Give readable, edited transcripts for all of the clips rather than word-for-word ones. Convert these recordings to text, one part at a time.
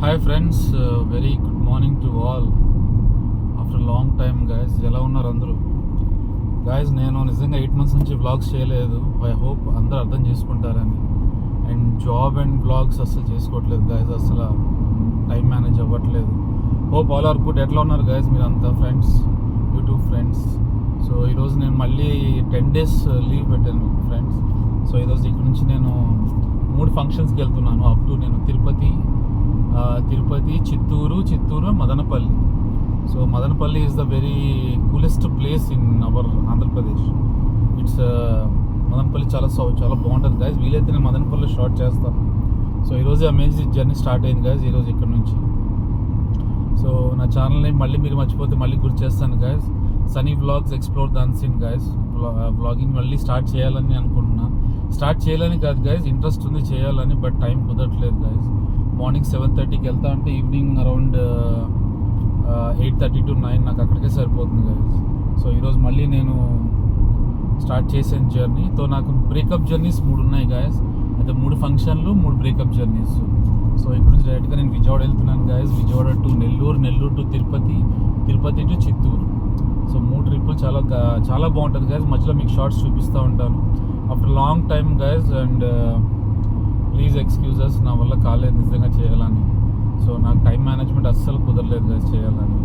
Hi friends, very good morning to all. After long time guys, ఎలా ఉన్నారు అందరూ? Guys, నేను నిజంగా 8 months నుంచి వ్లాగ్స్ చేయలేదు. ఐ హోప్ అందరూ అర్థం చేసుకుంటారని. అండ్ జాబ్ అండ్ వ్లాగ్స్ అస్సలు చేసుకోవట్లేదు గైస్, అసలు టైం మేనేజ్ అవ్వట్లేదు. Hope all are good. ఎట్లా ఉన్నారు గైస్ మీరంతా ఫ్రెండ్స్, యూట్యూబ్ ఫ్రెండ్స్? సో ఈరోజు నేను మళ్ళీ 10 days లీవ్ పెట్టాను ఫ్రెండ్స్. సో ఈరోజు ఇక్కడ నుంచి నేను 3 ఫంక్షన్స్కి వెళ్తున్నాను. అప్ టు నేను Tirupati, Chittoor, Madanapalle. So Madanapalle is the very coolest place in our Andhra Pradesh. It's Madanapalle చాలా బాగుంటుంది గైజ్. వీలైతే నేను మదనపల్లి షార్ట్ చేస్తాను. సో ఈరోజు అమేజింగ్ జర్నీ స్టార్ట్ అయింది గైజ్, ఈరోజు ఇక్కడ నుంచి. సో నా ఛానల్ని మళ్ళీ మీరు మర్చిపోతే మళ్ళీ గుర్తు చేస్తాను guys. Sunny vlogs explore the unseen guys. Vlogging మళ్ళీ స్టార్ట్ చేయాలని అనుకుంటున్నా. స్టార్ట్ చేయాలని కాదు గైజ్, ఇంట్రెస్ట్ ఉంది చేయాలని, బట్ టైం కుదరట్లేదు గైజ్. మార్నింగ్ 7:30కి వెళ్తా అంటే ఈవినింగ్ అరౌండ్ 8:30 to 9 నాకు అక్కడికే సరిపోతుంది గైజ్. సో ఈరోజు మళ్ళీ నేను స్టార్ట్ చేసాను జర్నీతో. నాకు బ్రేకప్ జర్నీస్ 3 ఉన్నాయి గైజ్. అయితే 3 ఫంక్షన్లు, 3 బ్రేకప్ జర్నీస్. సో ఇక్కడ నుంచి డైరెక్ట్గా నేను విజయవాడ వెళ్తున్నాను guys. Vijayawada to Nellore to Tirupati to Chittoor. So 3 ట్రిప్పులు చాలా బాగుంటుంది గైజ్. మధ్యలో మీకు షార్ట్స్ చూపిస్తూ ఉంటాను after long time guys. And please excuses, నా వల్ల కాలేదు నిజంగా చేయాలని. సో నాకు టైం మేనేజ్మెంట్ అస్సలు కుదరలేదు గైజ్ చేయాలని.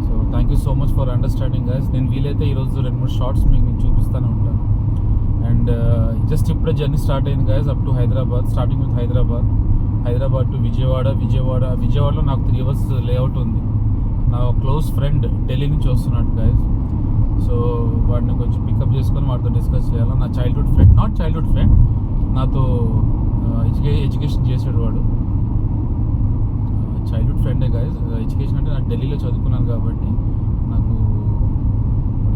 So thank you so much for understanding guys. నేను వీలైతే ఈరోజు 2-3 షార్ట్స్ మీకు నేను చూపిస్తూనే ఉంటాను. అండ్ జస్ట్ ఇప్పుడే జర్నీ స్టార్ట్ అయింది guys up to Hyderabad. Starting with Hyderabad to విజయవాడలో నాకు 3 hours లేఅవుట్ ఉంది. నా క్లోజ్ ఫ్రెండ్ ఢిల్లీ నుంచి వస్తున్నాడు గైజ్. సో వాడిని కొంచెం పికప్ చేసుకొని వాడితో డిస్కస్ చేయాలి. నా నాట్ చైల్డ్హుడ్ ఫ్రెండ్, నాతో ఎడ్యుకేషన్ చేసాడు వాడు. చైల్డ్హుడ్ ఫ్రెండే గైజ్. ఎడ్యుకేషన్ అంటే నాకు ఢిల్లీలో చదువుకున్నాను కాబట్టి నాకు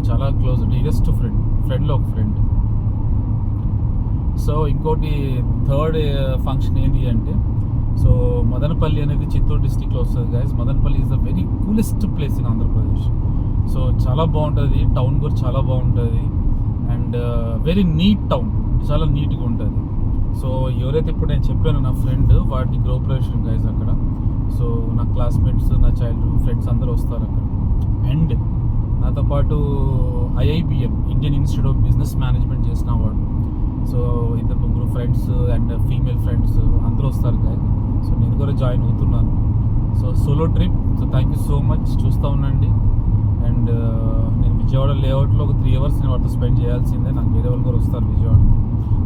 చాలా క్లోజ్, డియరెస్ట్ ఫ్రెండ్లో ఒక ఫ్రెండ్. సో ఇంకోటి థర్డ్ ఫంక్షన్ ఏంటి అంటే, సో మదనపల్లి అనేది చిత్తూరు డిస్టిక్లో వస్తుంది guys. Madanapalle is the very coolest place in Andhra Pradesh. So చాలా బాగుంటుంది, టౌన్ కూడా చాలా బాగుంటుంది. అండ్ వెరీ నీట్ టౌన్, చాలా నీట్గా ఉంటుంది. సో ఎవరైతే ఇప్పుడు నేను చెప్పాను నా ఫ్రెండ్, వాటి గృహప్రవేశం గైజ్ అక్కడ. సో నా క్లాస్మేట్స్, నా చైల్డ్హుడ్ ఫ్రెండ్స్ అందరూ వస్తారు అక్కడ. అండ్ నాతో పాటు IIBM, Indian institute of business management చేసిన వాడు. So 2-3 friends and female friends అందరూ వస్తారు గైజ్. సో నేను కూడా జాయిన్ అవుతున్నాను. So solo trip. So thank you so much, చూస్తూ ఉండండి. అండ్ నేను విజయవాడ లేఅవుట్లో ఒక 3 hours నేను వాటితో స్పెండ్ చేయాల్సిందే. నాకు వేరే వాళ్ళు కూడా వస్తారు విజయవాడకి.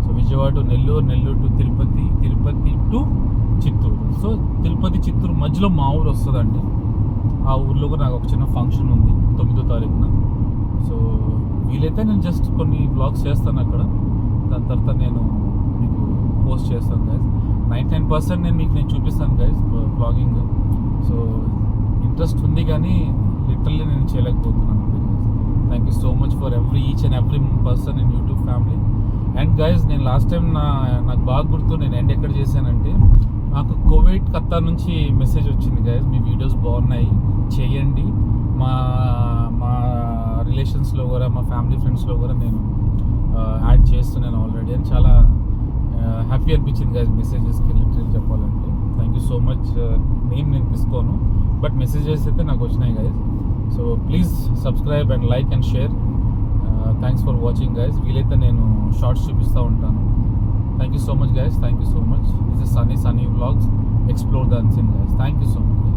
So Vijayawada to Nellore to Tirupati to Chittoor. So Chittoor మధ్యలో మా ఊరు వస్తుందండి. ఆ ఊర్లో కూడా నాకు ఒక చిన్న ఫంక్షన్ ఉంది 9వ తారీఖున. సో వీలైతే నేను జస్ట్ కొన్ని బ్లాగ్స్ చేస్తాను అక్కడ. దాని తర్వాత నేను మీకు పోస్ట్ చేస్తాను గైజ్. 99% నేను చూపిస్తాను గైజ్ బ్లాగింగ్. సో ఇంట్రెస్ట్ ఉంది కానీ లిటరల్లీ నేను చేయలేకపోతున్నాను. Thank you so much for each and every person in YouTube family. And guys, నేను లాస్ట్ టైం నాకు బాగా గుర్తు, నేను ఎండ్ ఎక్కడ చేశానంటే, నాకు కోవిడ్ ఖత్తార్ నుంచి మెసేజ్ వచ్చింది గైజ్, మీ వీడియోస్ బాగున్నాయి, చేయండి. మా రిలేషన్స్లో కూడా, మా ఫ్యామిలీ ఫ్రెండ్స్లో కూడా నేను యాడ్ చేస్తున్నాను ఆల్రెడీ అని చాలా హ్యాపీ అనిపించింది గైజ్ మెసేజెస్కి లిటరల్ చెప్పాలంటే. Thank you so much. నేను తీసుకోను, బట్ మెసేజెస్ అయితే నాకు వచ్చినాయి guys. So please subscribe and like and share. Thanks for watching guys. వీలైతే నేను షార్ట్స్ చూపిస్తూ ఉంటాను. Thank you so much guys, thank you so much. This is Sunny vlogs explore the unseen guys. Thank you so much guys.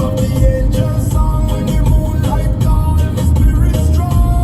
Of the angel song when the moonlight gone, the spirit strong.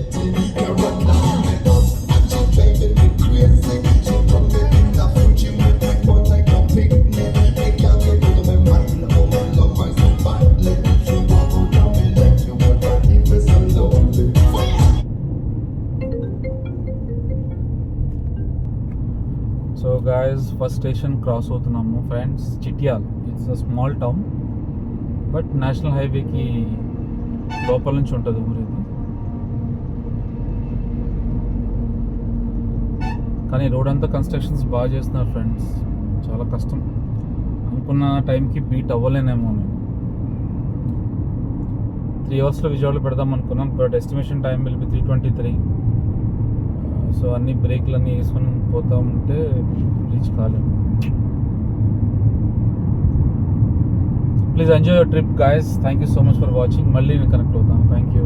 So guys first station cross అవుతున్నాము friends, Chityal. It's a small town, but national హైవేకి లోపల నుంచి ఉంటుంది ఊరు ఇది. కానీ road అంతా constructions బాగా చేస్తున్నారు ఫ్రెండ్స్, చాలా కష్టం. అనుకున్న టైంకి బీట్ అవ్వలేనేమో నేను. 3 అవర్స్లో విజయవాడలో పెడదాం అనుకున్నాం, but estimation time will be 3:23. So అన్ని బ్రేక్లన్నీ వేసుకొని పోతూ ఉంటే రీచ్ కాలేము. Please enjoy your trip guys. Thank you so much for watching. మళ్ళీ నేను కనెక్ట్ అవుతాను. Thank you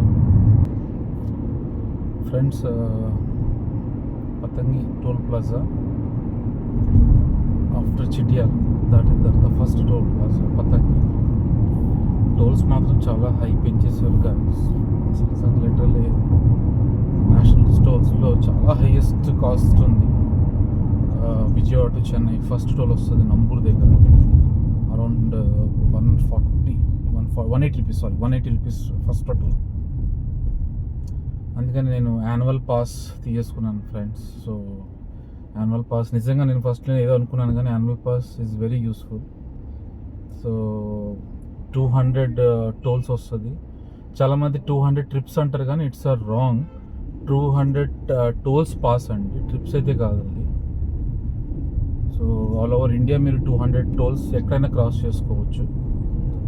friends. Patangi toll plaza after Chityal దాటిన తర్వాత first toll plaza Patangi. Tolls మాత్రం చాలా హై పెంచేసారు గాయస్. అసలు లిటరల్లీ నేషనల్ టోల్స్లో చాలా హైయెస్ట్ కాస్ట్ ఉంది. Vijayawada to Chennai first toll వస్తుంది నంబూర్ దగ్గర, around 180 rupees. 180 rupees first toll. అందుకని నేను యాన్యువల్ పాస్ తీసుకున్నాను ఫ్రెండ్స్. సో యాన్యువల్ పాస్ నిజంగా నేను ఫస్ట్లో ఏదో అనుకున్నాను, కానీ annual pass is very useful. So 200 tolls వస్తుంది. చాలామంది 200 ట్రిప్స్ అంటారు, కానీ it's are wrong. 200 tolls pass అండి, ట్రిప్స్ అయితే కాదు అది. సో ఆల్ ఓవర్ ఇండియా మీరు 200 టోల్స్ ఎక్కడైనా క్రాస్ చేసుకోవచ్చు.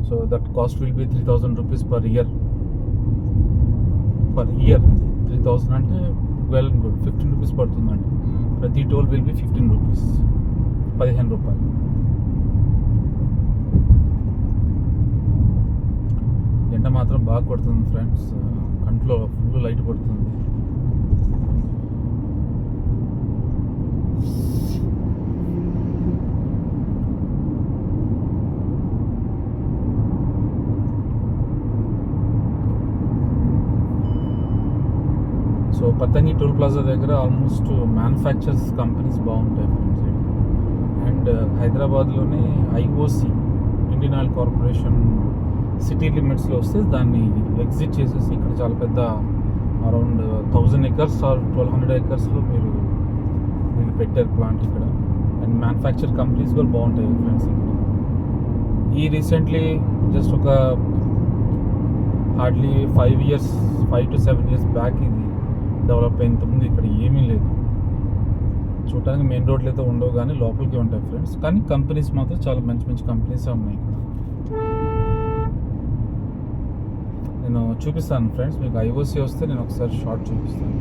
So that cost will be 3000 rupees per year. 3000 అంటే వెల్ అండ్ గుడ్. 15 రూపీస్ పడుతుందండి. ప్రతి టోల్ విల్ బి 15 రూపీస్, 15 రూపాయలు. ఎండ మాత్రం బాగా కొడుతుంది ఫ్రెండ్స్, కంట్లో ఫుల్ లైట్ పడుతుంది. సో పతంగి టోల్ ప్లాజా దగ్గర ఆల్మోస్ట్ మ్యానుఫ్యాక్చర్స్ కంపెనీస్ బాగుంటాయి ఫ్రెండ్స్. అండ్ హైదరాబాద్లోనే IOC, Indian Oil Corporation city లిమిట్స్లో వస్తే దాన్ని ఎగ్జిట్ చేసేసి ఇక్కడ చాలా పెద్ద అరౌండ్ 1000 acres ఆర్ 1200 acresలో వీళ్ళు పెట్టారు ప్లాంట్ ఇక్కడ. అండ్ మ్యానుఫ్యాక్చర్ కంపెనీస్ కూడా బాగుంటాయి ఫ్రెండ్స్ ఇక్కడ. ఈ రీసెంట్లీ జస్ట్ ఒక హార్డ్లీ 5 to 7 years బ్యాక్ ఇది డెవలప్ అయిన ముందు ఇక్కడ ఏమీ లేదు. చూడటానికి మెయిన్ రోడ్లు అయితే ఉండవు, కానీ లోపలికి ఉంటాయి ఫ్రెండ్స్. కానీ కంపెనీస్ మాత్రం చాలా మంచి మంచి కంపెనీసే ఉన్నాయి ఇక్కడ. నేను చూపిస్తాను ఫ్రెండ్స్ మీకు. ఐఓసి వస్తే నేను ఒకసారి షార్ట్ చూపిస్తాను.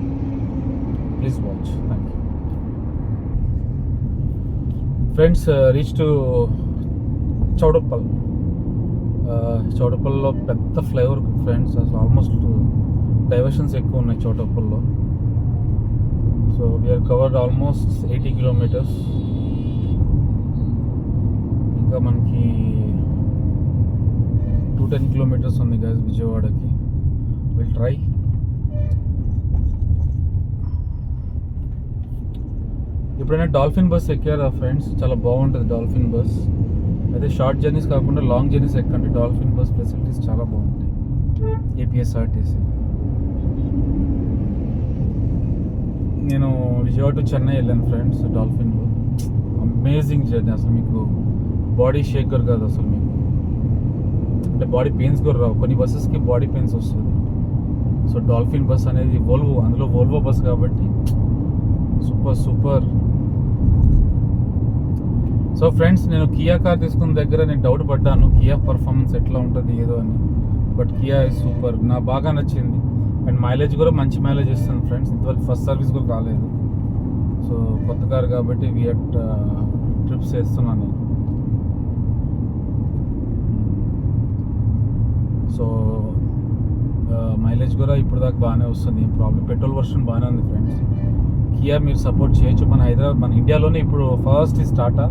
Please watch. Thank you friends. Reach to Choutuppal. చౌడప్పల్లో పెద్ద ఫ్లైఓవర్ ఫ్రెండ్స్. అసలు ఆల్మోస్ట్ డైవర్షన్స్ ఎక్కువ ఉన్నాయి చౌడప్పల్లో. So we are covered almost 80 kilometres. ఇంకా మనకి 210 కిలోమీటర్స్ ఉంది గైస్ విజయవాడకి. Will try. ఎప్పుడైనా డాల్ఫిన్ బస్ ఎక్కారా ఫ్రెండ్స్? చాలా బాగుంటుంది డాల్ఫిన్ బస్. అయితే షార్ట్ జర్నీస్ కాకుండా లాంగ్ జర్నీస్ ఎక్కండి. డాల్ఫిన్ బస్ ఫెసిలిటీస్ చాలా బాగుంటాయి. ఏపీఎస్ఆర్టీసీ. నేను విజయవాడ టు చెన్నై వెళ్ళాను ఫ్రెండ్స్ డాల్ఫిన్లో. Amazing journey. అసలు మీకు బాడీ షేకర్ కాదు అసలు మీకు. అంటే బాడీ పెయిన్స్ కూడా రావు. కొన్ని బస్సెస్కి బాడీ పెయిన్స్ వస్తుంది. సో డాల్ఫిన్ బస్ అనేది వోల్వో, అందులో వోల్వో బస్ కాబట్టి సూపర్. సో ఫ్రెండ్స్, నేను కియా కార్ తీసుకున్న దగ్గర నేను డౌట్ పడ్డాను కియా పర్ఫార్మెన్స్ ఎట్లా ఉంటుంది ఏదో అని. But Kia is super. నాకు బాగా నచ్చింది. అండ్ మైలేజ్ కూడా మంచి మైలేజ్ ఇస్తుంది ఫ్రెండ్స్. ఇంతవరకు ఫస్ట్ సర్వీస్ కూడా కాలేదు. సో కొత్త కార్ కాబట్టి వియట్ ట్రిప్స్ వేస్తున్నాను నేను. సో మైలేజ్ కూడా ఇప్పుడు దాకా బాగానే వస్తుంది, ఏం ప్రాబ్లం. పెట్రోల్ వర్షన్ బాగానే ఉంది ఫ్రెండ్స్. కియా మీరు సపోర్ట్ చేయొచ్చు. మన ఇండియాలోనే ఇప్పుడు first is Tata,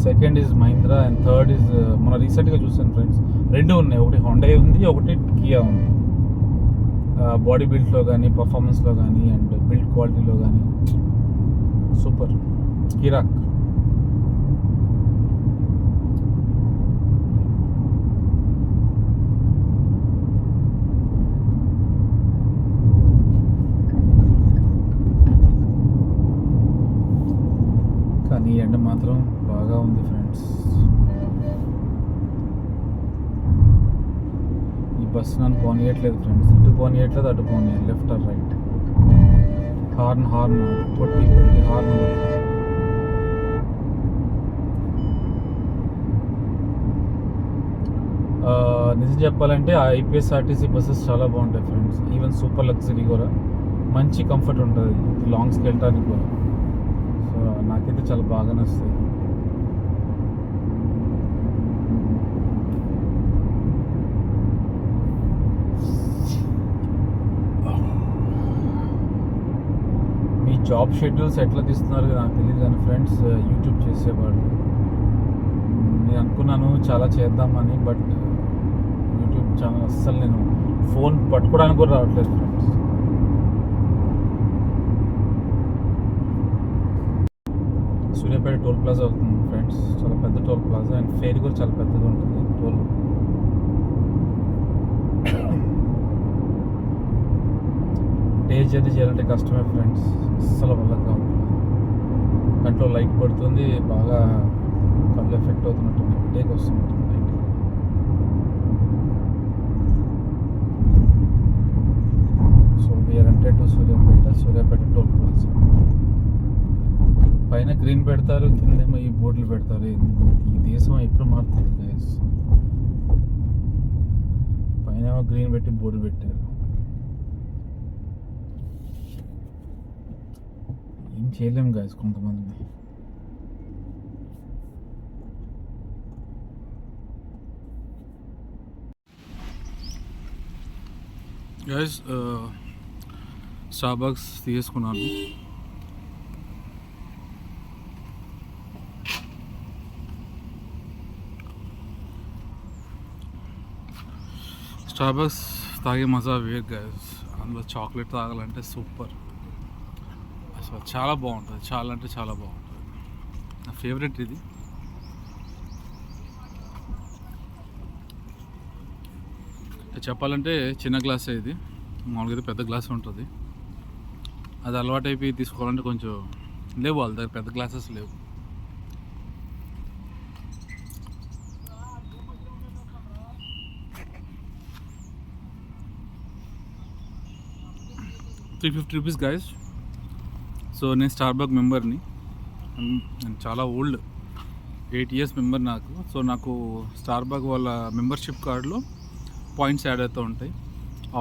second is Mahindra, and third is మన రీసెంట్గా చూసాను ఫ్రెండ్స్ 2 ఉన్నాయి. ఒకటి హోండా ఉంది, ఒకటి కియా ఉంది. బాడీ బిల్డ్లో కానీ పర్ఫార్మెన్స్లో కానీ అండ్ బిల్డ్ క్వాలిటీలో కానీ సూపర్ కిరాక్. కానీ ఎండ మాత్రం బాగా ఉంది ఫ్రెండ్స్. ఈ బస్సు నన్ను పోనీయట్లేదు ఫ్రెండ్స్, ఇటు పోనీయట్లేదు అటు పోనీయట్లేదు, లెఫ్ట్ ఆర్ రైట్. హార్న్ పొట్టి హార్న్. నిజం చెప్పాలంటే ఆ ఐపీఎస్ఆర్టీసీ బస్సెస్ చాలా బాగుంటాయి ఫ్రెండ్స్. ఈవెన్ సూపర్ లగ్జరీ కూడా మంచి కంఫర్ట్ ఉంటుంది లాంగ్స్కి వెళ్ళడానికి కూడా. సో నాకైతే చాలా బాగా నచ్చుతాయి. మీ జాబ్ షెడ్యూల్స్ ఎట్లా తీస్తున్నారు నాకు తెలియదు కానీ ఫ్రెండ్స్, యూట్యూబ్ చేసేవాళ్ళు నేను అనుకున్నాను చాలా చేద్దామని, బట్ యూట్యూబ్ ఛానల్ అస్సలు నేను ఫోన్ పట్టుకోవడానికి కూడా రావట్లేదు ఫ్రెండ్స్. సూర్యాపేట టోల్ ప్లాజా అవుతుంది ఫ్రెండ్స్, చాలా పెద్ద టోల్ ప్లాజా అండ్ ఫేర్ కూడా చాలా పెద్దగా ఉంటుంది టోల్. డే జర్నీ చేయాలంటే కష్టమే ఫ్రెండ్స్, అస్సలు వల్ల కావట్లేదు. కంట్లో లైట్ పడుతుంది, బాగా కళ్ళు ఎఫెక్ట్ అవుతున్నట్టుంది, డేకి వస్తున్నట్టుంది light. So we are entered to Suryapet toll plaza. పైన గ్రీన్ పెడతారు, కిందేమో ఈ బోర్డులు పెడతారు. ఈ దేశం ఎప్పుడు మారుతుంది గైస్. పైన ఏమో గ్రీన్ పెట్టి బోర్డు పెట్టారు. ఏం చేయలేము గైస్ కొంతమందిని. గైస్ స్టార్బక్స్ తీసుకున్నాను. స్టార్బక్స్ తాగే మజా వేరు గైస్. అందులో చాక్లెట్ తాగాలంటే సూపర్, అసలు చాలా బాగుంటుంది, చాలా అంటే చాలా బాగుంటుంది. నా ఫేవరెట్ ఇది. చెప్పాలంటే చిన్న గ్లాసే ఇది, మామూలుగా అయితే పెద్ద గ్లాస్ ఉంటుంది. అది అలవాటు అయిపోయి తీసుకోవాలంటే కొంచెం లేవు, వాళ్ళ దగ్గర పెద్ద గ్లాసెస్ లేవు. ₹350 గైస్. సో నేను స్టార్బక్ మెంబర్ని, నేను చాలా ఓల్డ్ 8 years మెంబర్ నాకు. సో నాకు స్టార్బక్ వాళ్ళ మెంబర్షిప్ కార్డులో పాయింట్స్ యాడ్ అవుతూ ఉంటాయి.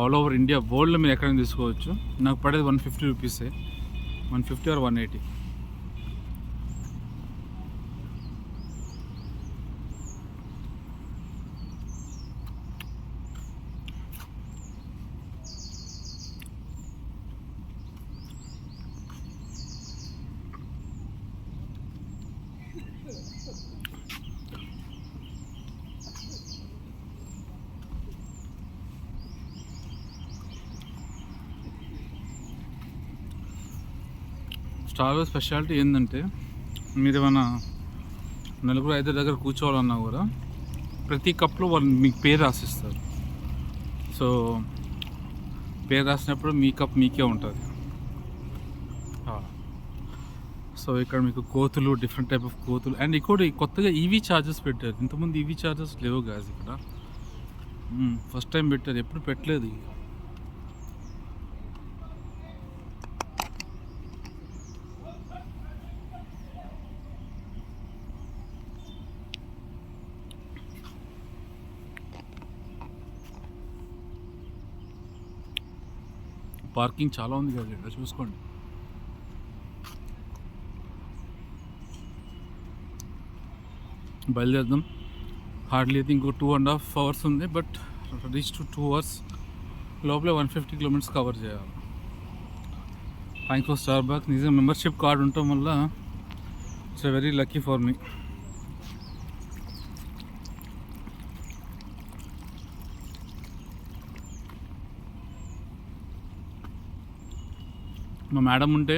ఆల్ ఓవర్ ఇండియా వరల్డ్లో మీరు ఎక్కడైనా తీసుకోవచ్చు. నాకు పడేది ₹150, 150 or 180. స్టార్బక్స్ స్పెషాలిటీ ఏంటంటే, మీరు ఏమైనా నలుగురు 5 దగ్గర కూర్చోవాలన్నా కూడా ప్రతి కప్లో వాళ్ళు మీకు పేరు రాసిస్తారు. సో పేరు రాసినప్పుడు మీ కప్ మీకే ఉంటుంది. సో ఇక్కడ మీకు కోతులు, డిఫరెంట్ టైప్ ఆఫ్ కోతులు. అండ్ ఇక్కడ కొత్తగా ఈవీ ఛార్జెస్ పెట్టారు. ఇంతకుముందు ఈవీ ఛార్జెస్ లేవు గాజ్ ఇక్కడ, ఫస్ట్ టైం పెట్టారు, ఎప్పుడు పెట్టలేదు. పార్కింగ్ చాలా ఉంది కదా ఇక్కడ, చూసుకోండి. బయలుదేరదాం. హార్డ్లీ అయితే ఇంకో 2.5 hours ఉంది, బట్ రీచ్ టు 2 hours లోపలే 150 kilometers కవర్ చేయాలి. Thanks for Starbucks. నిజంగా మెంబర్షిప్ కార్డ్ ఉండటం వల్ల it's very lucky for me. మా మేడం ఉంటే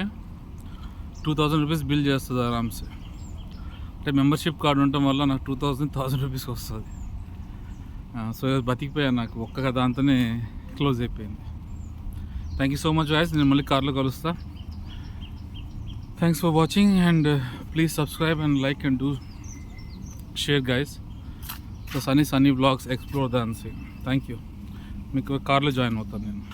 2000 రూపీస్ బిల్ చేస్తుంది ఆరామ్సే. అంటే మెంబర్షిప్ కార్డు ఉండటం వల్ల నాకు 1000 రూపీస్కి వస్తుంది. సో బతికిపోయాను, నాకు ఒక్క దాంతోనే క్లోజ్ అయిపోయింది. Thank you so much guys, నేను మళ్ళీ కార్లో కలుస్తా. Thanks for watching and please subscribe and like and do share guys. The Sunny vlogs explore the unseen. Thank you. మీకు కార్లో జాయిన్ అవుతాను నేను.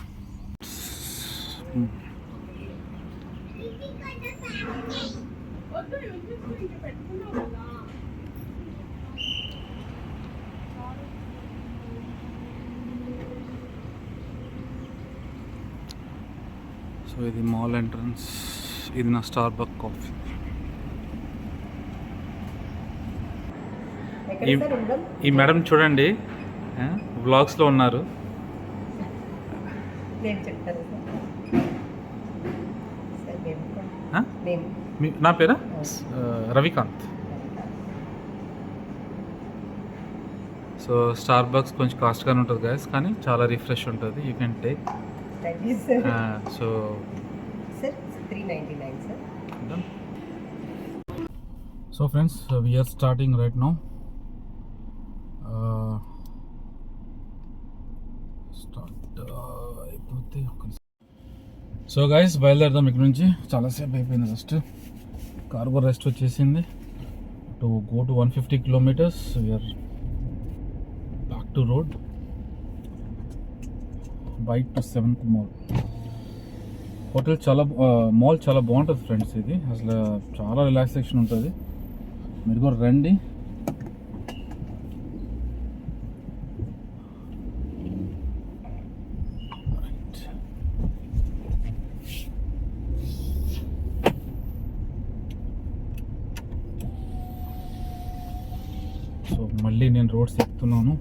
సో ఇది మాల్ ఎంట్రన్స్, ఇది నా స్టార్బక్ కాఫీ. ఈ మేడం చూడండి వ్లాగ్స్లో ఉన్నారు. నా పేరా రవికాంత్. సో స్టార్బక్స్ కొంచెం కాస్ట్గానే ఉంటుంది గైస్, కానీ చాలా రిఫ్రెష్ ఉంటుంది. You can take. So so friends, we are starting right now. అయిపోతే సో గైస్ బయలుదేరదాం ఇక్కడ నుంచి. చాలాసేపు అయిపోయింది. జస్ట్ కార్గో రెస్ట్ వచ్చేసింది. To go to 150 kilometers we are back to road. Bike to 7th mall. Hotel mall చాలా బాగుంటుంది ఫ్రెండ్స్. ఇది అసలు చాలా రిలాక్సేషన్ ఉంటుంది. మీరు కూడా రండి. సో మళ్ళీ నేను roads ఎక్కుతున్నాను.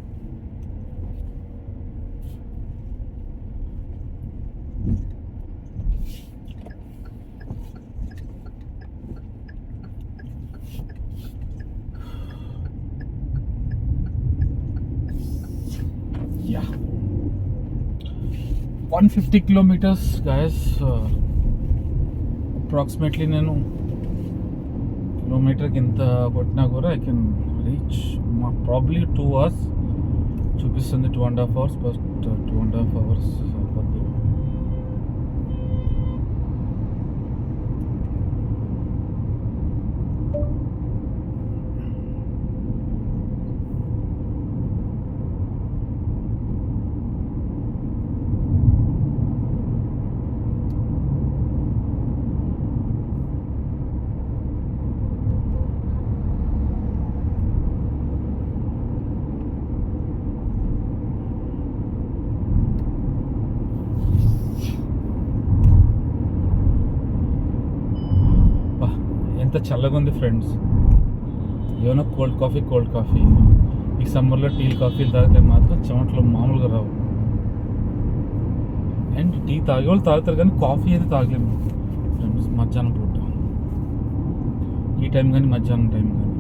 Yeah, 150 kilometers guys. Approximately నేను కిలోమీటర్కి ఎంత కొట్టినా కూడా I can reach probably 2 hours చూపిస్తుంది. 2.5 hours, బట్ 2.5 hours అవుతుంది. ఎంత చల్లగా ఉంది ఫ్రెండ్స్. ఏమైనా కోల్డ్ కాఫీ ఈ సమ్మర్లో టీ కాఫీలు తాగితే మాత్రం చెమటలు మామూలుగా రావు. అండ్ టీ తాగే వాళ్ళు తాగుతారు, కానీ కాఫీ అయితే తాగలేము ఫ్రెండ్స్ మధ్యాహ్నం పూట. ఈ టైం కానీ మధ్యాహ్నం టైం కానీ.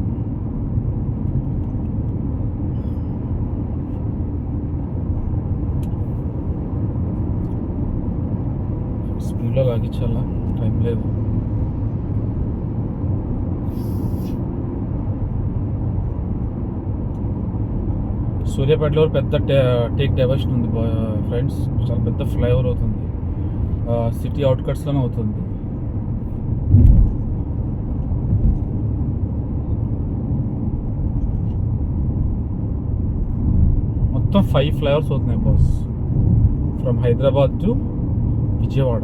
స్పీడ్లో లాగించాలా, టైం లేదు. సూర్యాపేటలో పెద్ద టేక్ డైవర్షన్ ఉంది ఫ్రెండ్స్. చాలా పెద్ద ఫ్లైఓవర్ అవుతుంది. సిటీ అవుట్కట్స్లోనే అవుతుంది. మొత్తం 5 ఫ్లైఓవర్స్ అవుతున్నాయి boss, from Hyderabad to Vijayawada.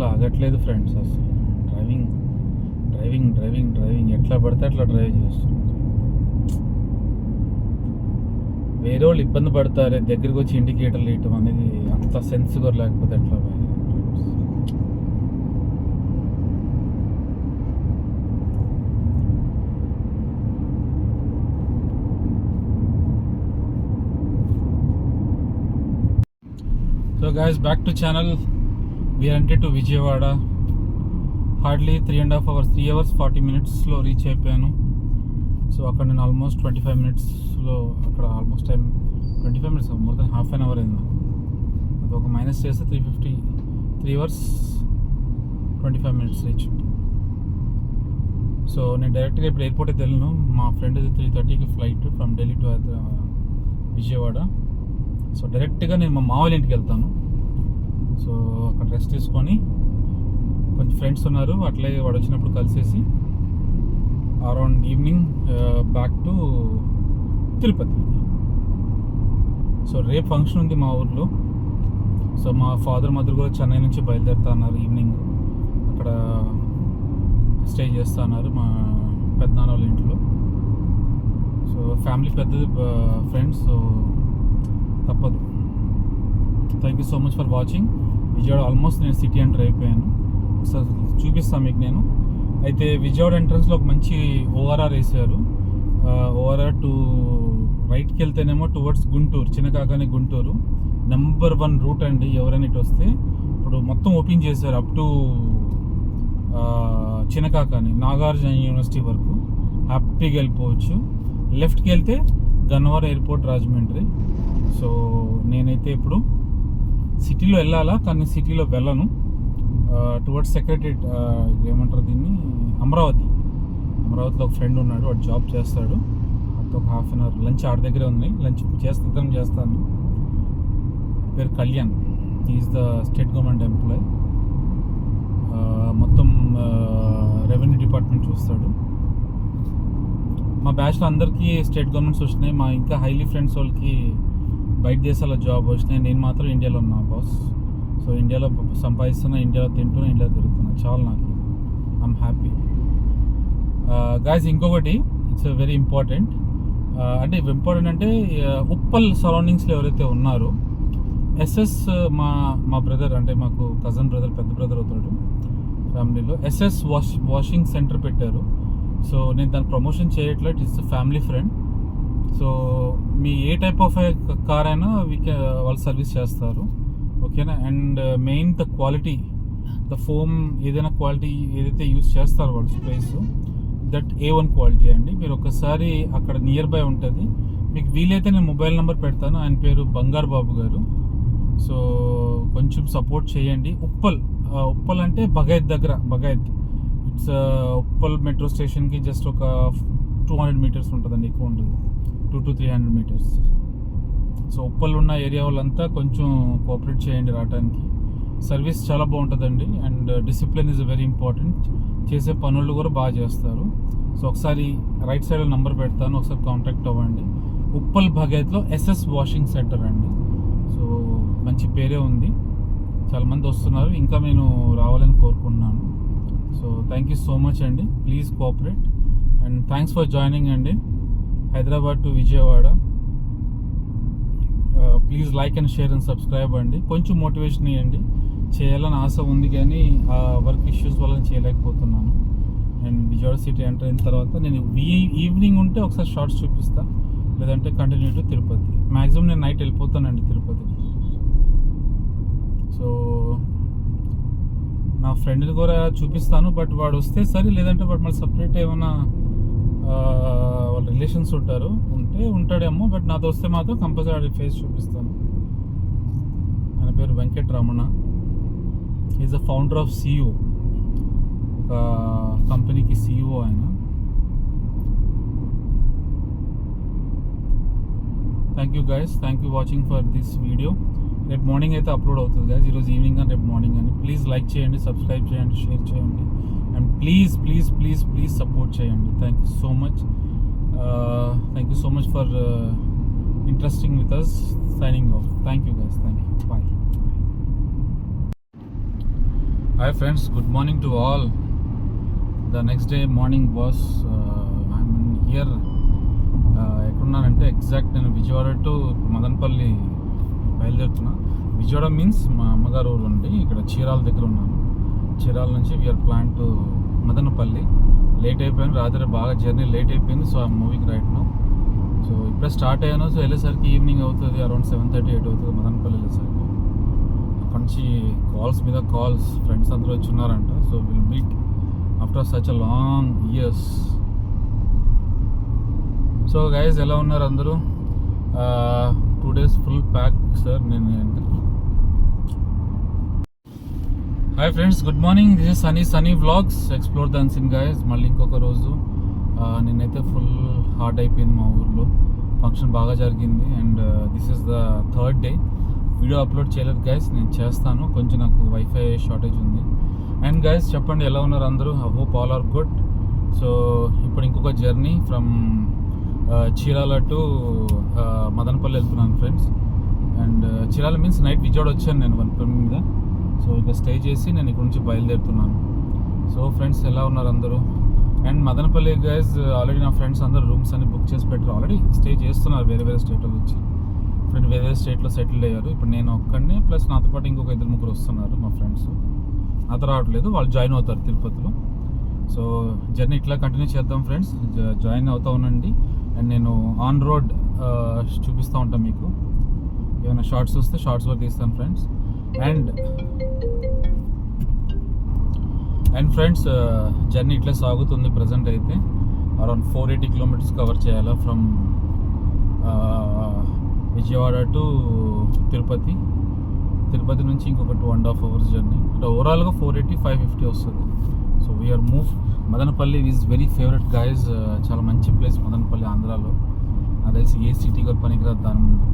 ఆగట్లేదు ఫ్రెండ్స్. అసలు డ్రైవింగ్ ఎట్లా పడితే అట్లా డ్రైవ్ చేస్తుంది. వేరే వాళ్ళు ఇబ్బంది పడతారే, దగ్గరికి వచ్చి ఇండికేటర్లు ఇవ్వటం అనేది అంత సెన్సిగా లేకపోతే ఎట్లా. So guys, back to channel. We are entered to Vijayawada. Hardly 3.5 hours, 3 hours 40 minutesలో రీచ్ అయిపోయాను. సో అక్కడ నేను ఆల్మోస్ట్ 25 minutesలో అక్కడ almost time 25 minutes, more than half an hour అయింది. అది ఒక మైనస్ చేస్తే 3 hours 25 minutes రీచ్. సో నేను డైరెక్ట్గా ఇప్పుడు ఎయిర్పోర్ట్ అయితే వెళ్ళను. మా ఫ్రెండ్ 3:30కి flight from Delhi to Vijayawada. So డైరెక్ట్గా నేను మా మామూలు ఇంటికి వెళ్తాను. సో అక్కడ రెస్ట్ తీసుకొని, కొంచెం ఫ్రెండ్స్ ఉన్నారు, అట్లే వాడు వచ్చినప్పుడు కలిసేసి around evening back to Tirupati. So రేపు ఫంక్షన్ ఉంది మా ఊర్లో. సో మా ఫాదర్ మదర్ కూడా చెన్నై నుంచి బయలుదేరుతా అన్నారు. ఈవినింగ్ అక్కడ స్టే చేస్తా అన్నారు మా పెద్దనాన్న వాళ్ళ ఇంట్లో. సో ఫ్యామిలీ పెద్దది ఫ్రెండ్స్, సో తప్పదు. Thank you so much for watching. Vijayawada almost నేను సిటీ ఎంటర్ అయిపోయాను. సో చూపిస్తాను మీకు నేను. అయితే విజయవాడ ఎంట్రన్స్లో ఒక మంచి ఓఆర్ఆర్ వేసారు. ఓఆర్ఆర్ టు రైట్కి వెళ్తేనేమో towards Guntur, Chinnakakani Guntur. Number 1 route అండి. ఎవరైనా ఇటు వస్తే ఇప్పుడు మొత్తం ఓపెన్ చేశారు up to Chinnakakani, Nagarjuna university వరకు హ్యాపీగా వెళ్ళిపోవచ్చు. లెఫ్ట్కి వెళ్తే గన్నవరం ఎయిర్పోర్ట్, రాజమండ్రి. సో నేనైతే ఇప్పుడు సిటీలో వెళ్ళాలా, కానీ సిటీలో వెళ్ళను. టువర్డ్స్ సెక్రటరేట్, ఏమంటారు దీన్ని, అమరావతిలో ఒక ఫ్రెండ్ ఉన్నాడు, వాడు జాబ్ చేస్తాడు. అటు ఒక హాఫ్ అన్ అవర్ లంచ్ ఆడ దగ్గరే ఉంది. లంచ్ చేస్తాను. పేరు Kalyan. Is the state government employ. మొత్తం రెవెన్యూ డిపార్ట్మెంట్ చూస్తాడు. మా బ్యాచ్లో అందరికీ స్టేట్ గవర్నమెంట్స్ వచ్చినాయి. మా ఇంకా హైలీ ఫ్రెండ్స్ వాళ్ళకి బయట దేశాల్లో జాబ్ వచ్చినాయి. నేను మాత్రం ఇండియాలో ఉన్నా బాస్. సో ఇండియాలో సంపాదిస్తున్నా, ఇండియాలో తింటున్నా, ఇండియాలో తిరుగుతున్నా. చాలా నాకు ఐఎమ్ హ్యాపీ. గాయస్, ఇంకొకటి ఇట్స్ వెరీ ఇంపార్టెంట్. అంటే ఉప్పల్ సరౌండింగ్స్లో ఎవరైతే ఉన్నారో, ఎస్ఎస్ మా బ్రదర్, అంటే మాకు కజన్ బ్రదర్, పెద్ద బ్రదర్ అవుతాడు ఫ్యామిలీలో, ఎస్ఎస్ వాషింగ్ సెంటర్ పెట్టారు. సో నేను దాని ప్రమోషన్ చేయట్లేదు, it's family friend. So me A type of car అయినా వాళ్ళు సర్వీస్ చేస్తారు, ఓకేనా. And main the quality, the foam, ఏదైనా క్వాలిటీ ఏదైతే యూస్ చేస్తారో వాళ్ళు స్ప్రేస్, దట్ A1 క్వాలిటీ అండి. మీరు ఒకసారి అక్కడ నియర్ బై ఉంటుంది, మీకు వీలైతే నేను మొబైల్ నెంబర్ పెడతాను. ఆయన పేరు బంగారు బాబు గారు. సో కొంచెం సపోర్ట్ చేయండి. ఉప్పల్ అంటే బగాయత్ దగ్గర. ఇట్స్ ఉప్పల్ మెట్రో స్టేషన్కి జస్ట్ ఒక 200 meters ఉంటుందండి, ఎక్కువ ఉంటుంది, 200 to 300 meters. సో ఉప్పల్ ఉన్న ఏరియా వాళ్ళంతా కొంచెం కోఆపరేట్ చేయండి రావడానికి. సర్వీస్ చాలా బాగుంటుందండి. And discipline is very important. చేసే పనులు కూడా బాగా చేస్తారు. సో ఒకసారి రైట్ సైడ్ నంబర్ పెడతాను, ఒకసారి కాంటాక్ట్ అవ్వండి. ఉప్పల్ భగత్లో ఎస్ఎస్ వాషింగ్ సెంటర్ అండి. సో మంచి పేరే ఉంది, చాలామంది వస్తున్నారు. ఇంకా నేను రావాలని కోరుకుంటున్నాను. So thank you so much అండి. Please cooperate and thanks for joining అండి. Hyderabad to Vijayawada. Please like and share and subscribe అండి. కొంచెం మోటివేషన్ ఇవ్వండి. చేయాలని ఆశ ఉంది, కానీ ఆ వర్క్ ఇష్యూస్ వల్ల చేయలేకపోతున్నాను. అండ్ విజయవాడ సిటీ ఎంటర్ అయిన తర్వాత నేను ఈవినింగ్ ఉంటే ఒకసారి షార్ట్స్ చూపిస్తా, లేదంటే కంటిన్యూ టు తిరుపతి. మ్యాక్సిమం నేను నైట్ వెళ్ళిపోతానండి తిరుపతికి. సో నా ఫ్రెండ్ని కూడా చూపిస్తాను, బట్ వాడు వస్తే సరే, లేదంటే వాడు మళ్ళీ సపరేట్ ఏమైనా వాళ్ళ రిలేషన్స్ ఉంటాడేమో. బట్ నాతో వస్తే మాత్రం కంపల్సరీ ఫేస్ చూపిస్తాను. ఆయన పేరు Venkataramana. Is the founder of CEO, ఒక కంపెనీకి CEO ఆయన. Thank you guys, thank you watching for this video. రేపు మార్నింగ్ అయితే అప్లోడ్ అవుతుంది గైస్, ఈరోజు ఈవినింగ్ అని రేపు మార్నింగ్ అని. ప్లీజ్ లైక్ చేయండి, సబ్స్క్రైబ్ చేయండి, షేర్ చేయండి, అండ్ ప్లీజ్ సపోర్ట్ చేయండి. Thank you so much for interesting with us. Signing off. Thank you guys, thank you, bye. Hi friends, good morning to all. The next day morning boss, I'm here. ఎక్కడున్నానంటే exact నేను Vijayawada to Madanapalle బయలుదేరుతున్నా. Vijayawada means మా అమ్మగారు ఊరు ఉండి ఇక్కడ చీరాల దగ్గర ఉన్నాను. చీరాల నుంచి we are plan to Madanapalle. Late అయిపోయాను, రాత్రి బాగా జర్నీ లేట్ అయిపోయింది. సో ఆ మూవీకి రైట్ నౌ. సో ఇప్పుడే స్టార్ట్ అయ్యాను. సో వెళ్ళేసరికి ఈవినింగ్ అవుతుంది, అరౌండ్ 7:30, 8 అవుతుంది మదనపల్లి వెళ్ళేసరికి. అక్కడి నుంచి కాల్స్ మీద కాల్స్, ఫ్రెండ్స్ అందరూ వచ్చి ఉన్నారంట. So will meet after such a long years. So guys ఎలా ఉన్నారు అందరూ? 2 days full pack sir. Hi friends, good morning. This is Sunny vlogs, explore the unseen guys. మళ్ళీ ఇంకొక రోజు. నిన్నైతే ఫుల్ హార్ట్ అయిపోయింది మా ఊర్లో. ఫంక్షన్ బాగా జరిగింది and this is the 3rd day. Video upload చేయలేదు గైస్, నేను చేస్తాను. కొంచెం నాకు వైఫై షార్టేజ్ ఉంది. అండ్ గైస్ చెప్పండి ఎలా ఉన్నారు అందరూ? I hope all are good. So ఇప్పుడు ఇంకొక journey from Chirala to Madanapalle వెళ్తున్నాను friends. And Chirala means night Vijayawada వచ్చాను నేను 1 PM మీద. సో ఇక్కడ స్టే చేసి నేను ఇక్కడ నుంచి బయలుదేరుతున్నాను. సో ఫ్రెండ్స్ ఎలా ఉన్నారు అందరూ? అండ్ మదనపల్లి గైస్ ఆల్రెడీ నా ఫ్రెండ్స్ అందరూ రూమ్స్ అన్ని బుక్ చేసి పెట్టారు. ఆల్రెడీ స్టే చేస్తున్నారు వేరే స్టేట్లో వచ్చి. ఫ్రెండ్ వేరే స్టేట్లో సెటిల్ అయ్యారు. ఇప్పుడు నేను ఒక్కడిని ప్లస్ నాతో పాటు ఇంకొక 2-3 వస్తున్నారు మా ఫ్రెండ్స్. నాతో రావట్లేదు, వాళ్ళు జాయిన్ అవుతారు తిరుపతిలో. సో జర్నీ ఇట్లా కంటిన్యూ చేద్దాం ఫ్రెండ్స్. జాయిన్ అవుతా ఉండండి. అండ్ నేను ఆన్ రోడ్ చూపిస్తూ ఉంటాను మీకు. ఏమైనా షార్ట్స్ వస్తే షార్ట్స్ కూడా తీస్తాను ఫ్రెండ్స్. అండ్ ఫ్రెండ్స్ జర్నీ ఇట్లా సాగుతుంది. ప్రజెంట్ అయితే అరౌండ్ 480 kilometers కవర్ చేయాలా ఫ్రమ్ విజయవాడ టు తిరుపతి. తిరుపతి నుంచి ఇంకొక 2.5 hours జర్నీ. అంటే ఓవరాల్గా 480-550 వస్తుంది. So we are move. Madanapalle is very favourite guys. చాలా మంచి ప్లేస్ మదనపల్లి ఆంధ్రాలో. నాకు తెలిసి ఏ సిటీ కూడా పనికిరాదు దాని ముందు.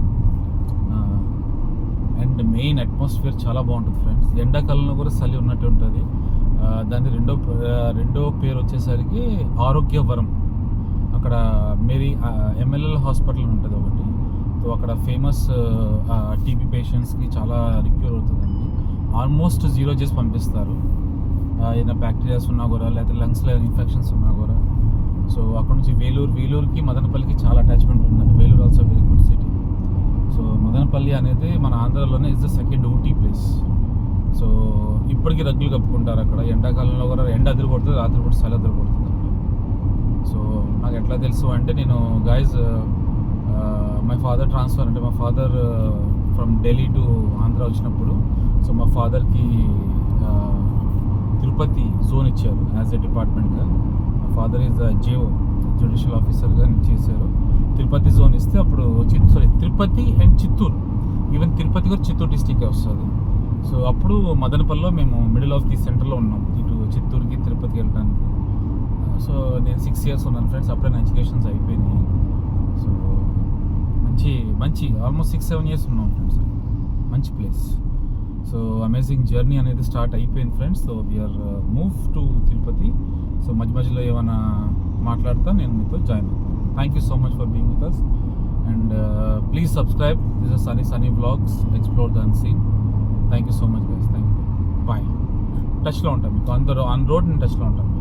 అండ్ మెయిన్ అట్మాస్ఫియర్ చాలా బాగుంటుంది ఫ్రెండ్స్. ఎండాకాలంలో కూడా చలి ఉన్నట్టు ఉంటుంది. దాని రెండో పేరు వచ్చేసరికి ఆరోగ్యవరం. అక్కడ మేరీ MLL హాస్పిటల్ ఉంటుంది ఒకటి. సో అక్కడ ఫేమస్ టీబీ పేషెంట్స్కి చాలా రిక్యూర్ అవుతుందండి. ఆల్మోస్ట్ 0 చేసి పంపిస్తారు. ఏదైనా బ్యాక్టీరియాస్ ఉన్నా కూడా, లేకపోతే లంగ్స్లో ఇన్ఫెక్షన్స్ ఉన్నా కూడా. సో అక్కడ నుంచి వేలూరుకి మదనపల్లికి చాలా అటాచ్మెంట్ ఉందండి. Vellore also very good city. So Madanapalle అనేది మన ఆంధ్రాలోనే is the second Ooty place. So ఇప్పటికీ రగ్గులు కప్పుకుంటారు అక్కడ. ఎండాకాలంలో కూడా ఎండ అదిరిపడుతుంది, రాత్రిపూట చలి అదిరిపడుతుంది. సో నాకు ఎట్లా తెలుసు అంటే, నేను గైజ్ మై ఫాదర్ ట్రాన్స్ఫర్, అంటే మా father from Delhi to Andhra వచ్చినప్పుడు, సో మా ఫాదర్కి తిరుపతి జోన్ ఇచ్చారు యాజ్ ఎ డిపార్ట్మెంట్గా. మా ఫాదర్ ఈజ్ JO, జ్యుడిషియల్ ఆఫీసర్గా చేశారు. తిరుపతి జోన్ ఇస్తే అప్పుడు తిరుపతి అండ్ చిత్తూరు, ఈవెన్ తిరుపతి కూడా చిత్తూరు డిస్టిక్కే వస్తుంది. సో అప్పుడు మదనపల్లిలో మేము మిడిల్ ఆఫ్ ది సెంటర్లో ఉన్నాం, ఇటు చిత్తూరుకి తిరుపతికి వెళ్ళడానికి. సో నేను 6 years ఉన్నాను ఫ్రెండ్స్. అప్పుడే నా ఎడ్యుకేషన్స్ అయిపోయినాయి. సో మంచి ఆల్మోస్ట్ 6-7 years ఉన్నాం ఫ్రెండ్స్. మంచి ప్లేస్. సో అమేజింగ్ జర్నీ అనేది స్టార్ట్ అయిపోయింది friends. So we are move to Tirupati. So మధ్యలో ఏమైనా మాట్లాడతా నేను మీతో జాయిన్ అవుతాను. Thank you so much for being with us. And please subscribe. This is Sunny vlogs, explore the unseen. Thank you so much guys. Thank you. Bye. టచ్లో ఉంటాం మీకు అందరూ ఆన్ రోడ్. నేను టచ్లో ఉంటాను.